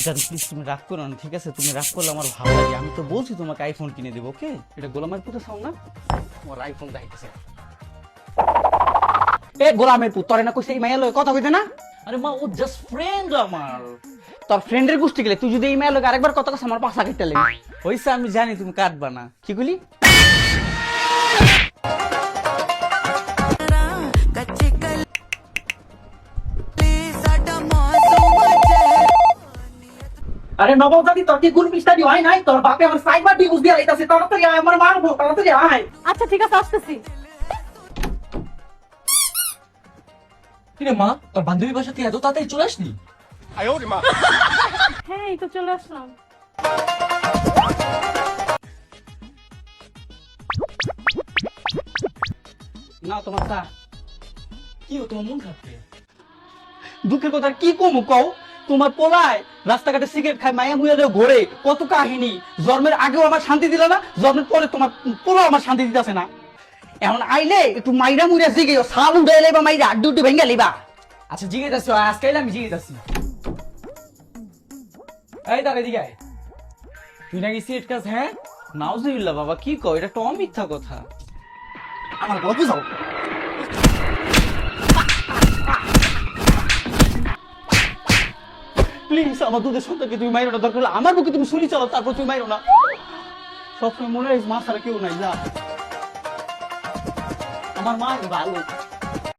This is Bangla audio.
জান প্লিজ তুমি রাগ করো না, ঠিক আছে? তুমি রাগ করলে আমার ভালো লাগে। আমি তো বলছি তোমাকে আইফোন কিনে দেবো, ওকে? এটা গোলামের পুত্র সাউন্ড না? তোমার আইফোন দেখাইতেছে। এ গোলামের পুত্র, তোরে না কইছে এই মাইয়া লগে কথা কইতে না? আরে মা, ও জাস্ট ফ্রেন্ড আমার। তোর ফ্রেন্ডের গোষ্ঠী গেলে তুই যদি এই মাইয়া লগে আরেকবার কথা কস আমার পাশা কেটে লাগবে। হইছে, আমি জানি তুমি কাটবা না। কি কইলি? আরে নবজাতি, তোর কি গুণ বিস্তারি হয় নাই? তোর বাপে আমার সাইবার ডিভোর্স দিয়া লাইতাছে, তাড়াতাড়ি আয়, আমার মারবো, তাড়াতাড়ি আয়। আচ্ছা ঠিক আছে, আসতেছি। কিরে মা, তোর বান্ধবী বাসা থেকে এত তাড়াতাড়ি চলে আসলি? হ্যাঁ, এই তো চলে আসলাম। না তোমার চা। কি ও, তোমার মন খারাপ? দুঃখের কথা কি কমু কও? তোমার পোলায় রাস্তাঘাটে সিগারেট খায়, মায়া মুয়া দিয়ে ঘোরে, কত কাহিনী। জন্মের আগেও আমার শান্তি দিল না, জন্মের পরে তোমার পোলা আমার শান্তি দিতেছে না। এখন আইলে একটু মাইরা মুইরা জিগেও, সাল উঠে লাইবা, মাইরা আড্ডি উড্ডি ভেঙ্গা লিবা। আচ্ছা জিজ্ঞেস আসছি, আজকে এলে আমি জিজ্ঞেস আসছি। এই দাঁড়া এদিকে আয়। তুই নাকি সিগারেট খাস? হ্যাঁ, নাউজুবিল্লাহ বাবা, কি কও? এটা তো অমিথ্যা কথা। আমার গল্প যাও। প্লিজ আমার দুধের সন্তানকে তুমি মাইরো না, দরকার হলে আমার বুকে তুমি শুনি চালাও, তারপর তুমি মাইরো না। সবসময় মনে হয় মা ছাড়া কেউ নাই। যা, আমার মা ভালো।